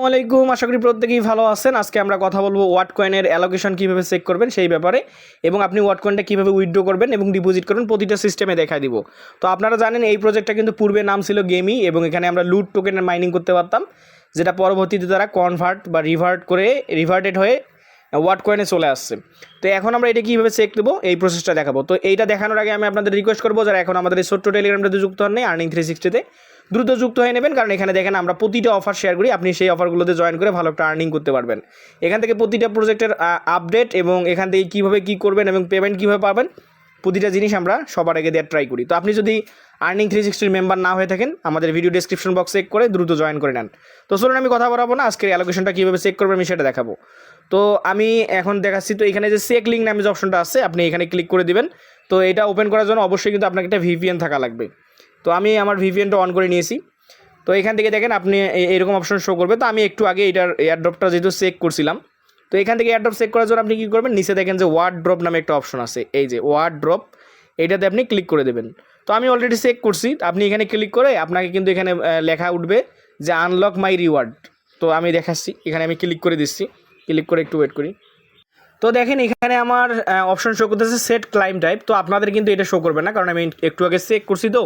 আলাইকুম, আশা করি প্রত্যেকেই ভালো আছেন। আজকে আমরা কথা বলবো ওয়াট কয়েনের অ্যালোকেশন কীভাবে চেক করবেন সেই ব্যাপারে, এবং আপনি ওয়াট কয়েনটা কীভাবে উইথড্র করবেন এবং ডিপোজিট করবেন প্রতিটা সিস্টেমে দেখা দিব। তো আপনারা জানেন এই প্রজেক্টটা কিন্তু পূর্বে নাম ছিল গেমি, এবং এখানে আমরা লুট টোকেনের মাইনিং করতে পারতাম, যেটা পরবর্তীতে তারা কনভার্ট বা রিভার্টেড হয়ে ওয়াট কয়েনে চলে আসছে। তো এখন আমরা এটা কীভাবে চেক দেবো এই প্রসেসটা দেখাবো। তো এইটা দেখানোর আগে আমি আপনাদের রিকোয়েস্ট করবো, যারা এখন আমাদের এই ছোট্ট টেলিগ্রামটাতে যুক্ত হন নাই আর্নিং 360-তে দ্রুত যুক্ত হয়ে নেবেন, কারণ এখানে দেখেন আমরা প্রতিটা অফার শেয়ার করি, আপনি সেই অফারগুলোতে জয়েন করে ভালো একটা আর্নিং করতে পারবেন। এখান থেকে প্রতিটা প্রজেক্টের আপডেট এবং এখান থেকে কীভাবে কী করবেন এবং পেমেন্ট কীভাবে পাবেন প্রতিটা জিনিস আমরা সবার আগে দেওয়ার ট্রাই করি। তো আপনি যদি আর্নিং 360 মেম্বার না হয়ে থাকেন, আমাদের ভিডিও ডেসক্রিপশন বক্স চেক করে দ্রুত জয়েন করে নেন। তো চলুন আমি কথা বলাবো না, আজকের অ্যালোকেশনটা কীভাবে চেক করবেন আমি সেটা দেখাবো। তো আমি এখন দেখাচ্ছি। তো এখানে যে চেক লিঙ্ক নামে যে অপশনটা আছে, আপনি এখানে ক্লিক করে দিবেন। তো এটা ওপেন করার জন্য অবশ্যই কিন্তু আপনাকে একটা ভিপিএন থাকা লাগবে। তো আমি আমার ভিপিএনটা অন করে নিয়েছি। তো এখান থেকে দেখেন আপনি এরকম অপশন শো করবে। তো আমি একটু আগে এটার এয়ারড্রপটা যেহেতু চেক করছিলাম, তো এখান থেকে এয়ারড্রপ চেক করার জন্য আপনি কী করবেন, নিচে দেখেন যে ওয়ার্ড ড্রপ নামে একটা অপশন আছে, এই যে ওয়ার্ড ড্রপ, এইটাতে আপনি ক্লিক করে দেবেন। তো আমি অলরেডি চেক করছি, আপনি এখানে ক্লিক করে আপনাকে কিন্তু এখানে লেখা উঠবে যে আনলক মাই রিওয়ার্ড। তো আমি দেখাচ্ছি, এখানে আমি ক্লিক করে দিচ্ছি, ক্লিক করে একটু ওয়েট করি। তো দেখেন এখানে আমার অপশন শো করতেছে সেট ক্লাইম টাইপ। তো আপনাদের কিন্তু এটা শো করবে না, কারণ আমি একটু আগে চেক করছি। তো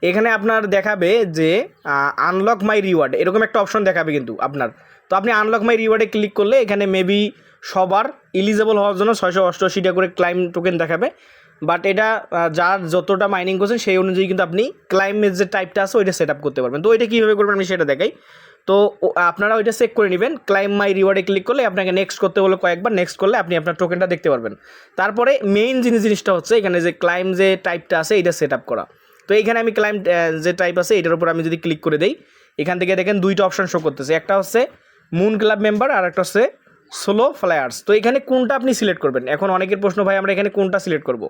এখানে আপনার দেখাবে যে আনলক মাই রিওয়ার্ড, এরকম একটা অপশন দেখাবে কিন্তু আপনার। তো আপনি আনলক মাই রিওয়ার্ডে ক্লিক করলে এখানে মেবি সবার এলিজেবল হওয়ার জন্য 688টা করে ক্লাইম টোকেন দেখাবে। বাট এটা যার যতটা মাইনিং করছেন সেই অনুযায়ী কিন্তু আপনি ক্লাইমের যে টাইপটা আছে ওইটা সেট আপ করতে পারবেন। তো ওইটা কীভাবে করবেন আমি সেটা দেখাই। তো আপনারা ওইটা চেক করে নেবেন। ক্লাইম মাই রিওয়ার্ডে ক্লিক করলে আপনাকে নেক্সট করতে বলে কয়েকবার, নেক্সট করলে আপনি আপনার টোকেনটা দেখতে পারবেন। তারপরে মেইন জিনিসটা হচ্ছে এখানে যে ক্লাইম যে টাইপটা আছে এটা সেট আপ করা। তো এইখানে আমি ক্লাইম যে টাইপ আছে এটার উপর আমি যদি ক্লিক করে দেই, এখান থেকে দেখেন দুইটা অপশন শো করতেছে, একটা হচ্ছে মুন ক্লাব মেম্বার আর একটা হচ্ছে সোলো ফ্লায়ার্স। তো এখানে কোনটা আপনি সিলেক্ট করবেন? এখন অনেকের প্রশ্ন, ভাই আমরা এখানে কোনটা সিলেক্ট করব?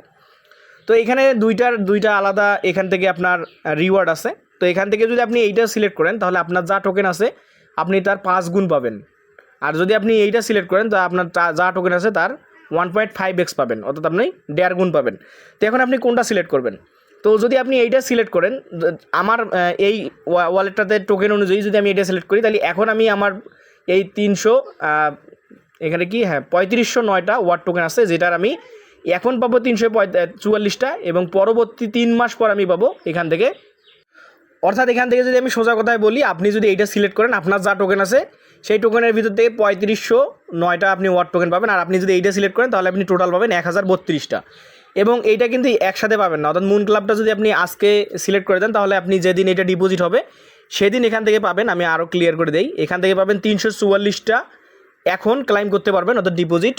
তো এখানে দুইটা আলাদা এখান থেকে আপনার রিওয়ার্ড আছে। তো এখান থেকে যদি আপনি এইটা সিলেক্ট করেন তাহলে আপনার যা টোকেন আছে আপনি তার 5 গুণ পাবেন। আর যদি আপনি এইটা সিলেক্ট করেন তো আপনার যা টোকেন আছে তার 1.5x পাবেন, অর্থাৎ আপনি 1.5 গুণ পাবেন। তো এখন আপনি কোনটা সিলেক্ট করবেন? তো যদি আপনি এইটা সিলেক্ট করেন, আমার এই ওয়ালেটটাতে টোকেন অনুযায়ী যদি আমি এটা সিলেক্ট করি, তাহলে এখন আমি আমার এই 300 এখানে কি 3509টা ওয়াট টোকেন আছে, যেটার আমি এখন পাবো 344টা, এবং পরবর্তী 3 মাস পর আমি পাবো এখান থেকে। অর্থাৎ এখান থেকে যদি আমি সোজা কথায় বলি, আপনি যদি এইটা সিলেক্ট করেন আপনার যা টোকেন আছে সেই টোকেনের ভিতর থেকে 3509টা আপনি ওয়াট টোকেন পাবেন। আর আপনি যদি এইটা সিলেক্ট করেন তাহলে আপনি টোটাল পাবেন 1032টা, এবং এইটা কিন্তু একসাথে পাবেন না। অর্থাৎ মুন ক্লাবটা যদি আপনি আজকে সিলেক্ট করে দেন তাহলে আপনি যেদিন এটা ডিপোজিট হবে সেদিন এখান থেকে পাবেন। আমি আরও ক্লিয়ার করে দেই, এখান থেকে পাবেন 344টা এখন ক্লাইম করতে পারবেন, অর্থাৎ ডিপোজিট,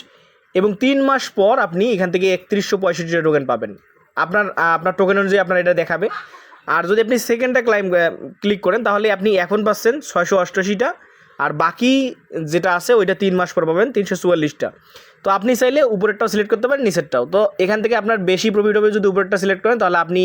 এবং 3 মাস পর আপনি এখান থেকে 3165টা টোকেন পাবেন। আপনার টোকেন অনুযায়ী আপনার এটা দেখাবে। আর যদি আপনি সেকেন্ডটা ক্লিক করেন তাহলে আপনি এখন পাচ্ছেন 688টা, আর বাকি যেটা আছে ওইটা 3 মাস পর পাবেন 344টা। তো আপনি চাইলে উপরেরটাও সিলেক্ট করতে পারেন, নিচেরটাও। তো এখান থেকে আপনার বেশি প্রফিট হবে যদি উপরেরটা সিলেক্ট করেন, তাহলে আপনি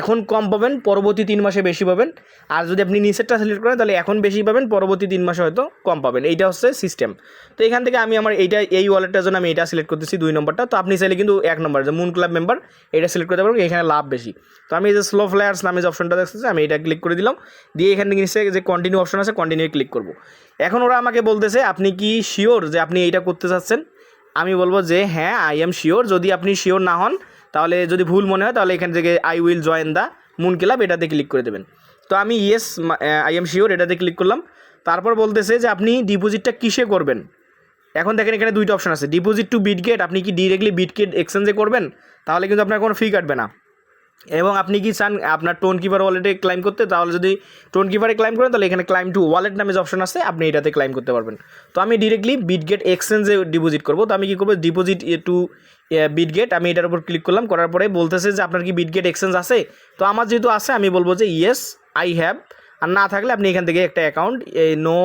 এখন কম পাবেন, পরবর্তী 3 মাসে বেশি পাবেন। আর যদি আপনি নিচেরটা সিলেক্ট করেন তাহলে এখন বেশি পাবেন, পরবর্তী 3 মাসে হয়তো কম পাবেন। এইটা হচ্ছে সিস্টেম। তো এখান থেকে আমি আমার এই ওয়ালেটটার জন্য আমি এটা সিলেক্ট করতেছি 2 নম্বরটা। তো আপনি চাইলে কিন্তু 1 নম্বর যে মুন ক্লাব মেম্বার এটা সিলেক্ট করতে পারবেন, এখানে লাভ বেশি। তো আমি এই যে স্লো ফ্লায়ার্স নামে যে অপশনটা দেখতেছি আমি এটা ক্লিক করে দিলাম, দিয়ে এখান থেকে নিচে যে কন্টিনিউ অপশন আছে কন্টিনিউ ক্লিক করব। এখন ওরা আমাকে বলতেছে আপনি কি শিওর যে আপনি এইটা করতে চাচ্ছেন? আমি বলবো যে হ্যাঁ, আই এম শিওর। যদি আপনি শিওর না হন, তাহলে যদি ভুল মনে হয়, তাহলে এখান থেকে I will join the moon club এটাতে ক্লিক করে দেবেন। তো আমি ইয়েস আই এম শিওর এটাতে ক্লিক করলাম। তারপর বলতেছে যে আপনি ডিপোজিটটা কিসে করবেন। এখন দেখেন এখানে দুইটা অপশন আছে, ডিপোজিট টু বিটগেট, আপনি কি ডিরেক্টলি বিটগেট এক্সচেঞ্জে করবেন, তাহলে কিন্তু আপনার কোনো ফি কাটবে না। এবং আপনি কি চান আপনার টোন কিপার ওয়ালেটে ক্লাইম করতে, তাহলে যদি টোন কিপারে ক্লাইম করেন তাহলে এখানে ক্লাইম টু ওয়ালেট নামে যে অপশন আছে আপনি এটাতে ক্লাইম করতে পারবেন। তো আমি ডিরেক্টলি বিটগেট এক্সচেঞ্জে ডিপোজিট করবো। তো আমি কী করবো, ডিপোজিট টু বিটগেট, আমি এটার উপর ক্লিক করলাম। করার পরে বলতেছে যে আপনার কি বিটগেট এক্সচেঞ্জ আছে। তো আমার যেহেতু আছে আমি বলবো যে ইয়েস আই হ্যাভ। আর না থাকলে আপনি এখান থেকে একটা অ্যাকাউন্ট নো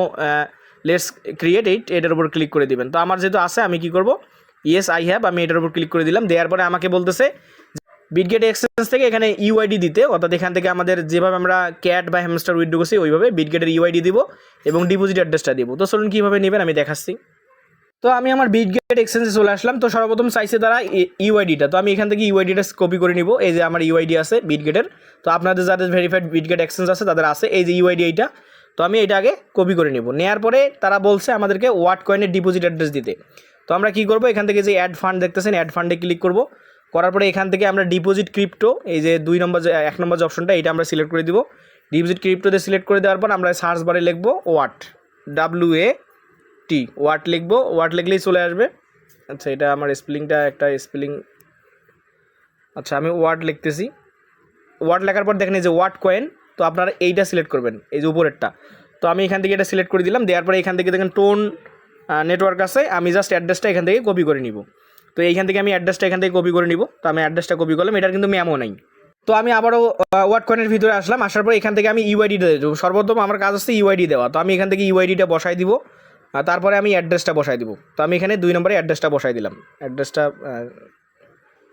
লেটস ক্রিয়েট এটার উপর ক্লিক করে দিবেন। তো আমার যেহেতু আছে আমি কী করবো, ইয়েস আই হ্যাভ, আমি এটার উপর ক্লিক করে দিলাম। দেওয়ার পরে আমাকে বলতেছে বিটগেট এক্সচেঞ্জ থেকে এখানে ইউআইডি দিতে, অর্থাৎ এখান থেকে আমাদের যেভাবে আমরা ক্যাট বা হ্যামস্টার উইথড্র করছি ওইভাবে বিটগেটের ইউআইডি দিব এবং ডিপোজিট অ্যাড্রেসটা দিব। তো চলুন কীভাবে নেবেন আমি দেখাচ্ছি। তো আমি আমার বিটগেট এক্সচেঞ্জে চলে আসলাম। তো সর্বপ্রথম চাইছে তারা ইউআইডিটা। তো আমি এখান থেকে ইউআইডিটা কপি করে নিব। এই যে আমার ইউআইডি আছে বিটগেটের। তো আপনাদের যাদের ভেরিফাইড বিটগেট এক্সচেঞ্জ আছে তাদের আছে এই যে ইউআইডি এইটা। তো তো আমি এটা আগে কপি করে নিব। নেওয়ার পরে তারা বলছে আমাদেরকে ওয়াট কয়েনের ডিপোজিট অ্যাড্রেস দিতে। তো আমরা কী করবো, এখান থেকে যে অ্যাড ফান্ড দেখতেছেন অ্যাড ফান্ডে ক্লিক করব। করার পরে এখান থেকে আমরা ডিপোজিট ক্রিপ্টো, এই যে 1 নম্বর যে অপশনটা এটা আমরা সিলেক্ট করে দিব। ডিপোজিট ক্রিপ্টোতে সিলেক্ট করে দেওয়ার পর আমরা সার্চ বারে লিখব ওয়াট, WAT, ওয়াট লিখবো। ওয়াট লিখলেই চলে আসবে। আচ্ছা, এটা আমার স্পেলিংটা একটা স্পেলিং, আচ্ছা আমি ওয়াট লিখতেছি। ওয়াট লেখার পর দেখেন এই যে ওয়াট কয়েন, তো আপনারা এইটা সিলেক্ট করবেন, এই যে উপরেরটা। তো আমি এখান থেকে এটা সিলেক্ট করে দিলাম। দেওয়ার পরে এখান থেকে দেখেন টোন নেটওয়ার্ক আছে, আমি জাস্ট অ্যাড্রেসটা এখান থেকে কপি করে নিব। তো এইখান থেকে আমি অ্যাড্রেসটা এখান থেকে কপি করে নিব। তো আমি অ্যাড্রেসটা কপি করলাম, এটার কিন্তু মেমো নাই। তো আমি আবারও ওয়াট কয়েনের ভিতরে আসলাম। আসার পর এখান থেকে আমি ইউআইডিটা দেবো। সর্বপ্রথম আমার কাজ হচ্ছে ইউআইডি দেওয়া। তো আমি এখান থেকে ইউআইডিটা বসাই দিব, তারপরে আমি অ্যাড্রেসটা বসাই দিব। তো আমি এখানে 2 নম্বরে অ্যাড্রেসটা বসাই দিলাম। অ্যাড্রেসটা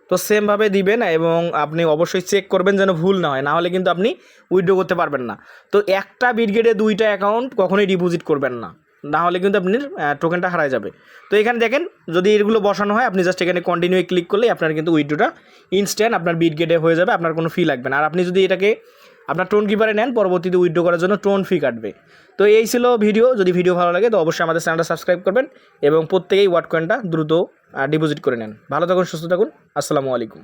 তো সেমভাবে দিবেন এবং আপনি অবশ্যই চেক করবেন যেন ভুল না হয়, না হলে কিন্তু আপনি উইথড্র করতে পারবেন না। তো একটা বিটগেটে 2টা অ্যাকাউন্ট কখনোই ডিপোজিট করবেন না, না হলে কিন্তু আপনার টোকেনটা হারায় যাবে। তো এখানে দেখেন যদি এগুলো বসানো হয়, আপনি জাস্ট এখানে কন্টিনিউ ক্লিক করলেই আপনার কিন্তু উইথড্রটা ইনস্ট্যান্ট আপনার বিটগেটে হয়ে যাবে, আপনার কোনো ফি লাগবে না। আর আপনি যদি এটাকে আপনার টোন কিপারে নেন, পরবর্তীতে উইথড্র করার জন্য টোন ফি কাটবে। তো এই ছিল ভিডিও। যদি ভিডিও ভালো লাগে তো অবশ্যই আমাদের চ্যানেলটা সাবস্ক্রাইব করবেন এবং প্রত্যেকেই ওয়াট কয়েনটা দ্রুত ডিপোজিট করে নেন। ভালো থাকুন, সুস্থ থাকুন, আসসালামু আলাইকুম।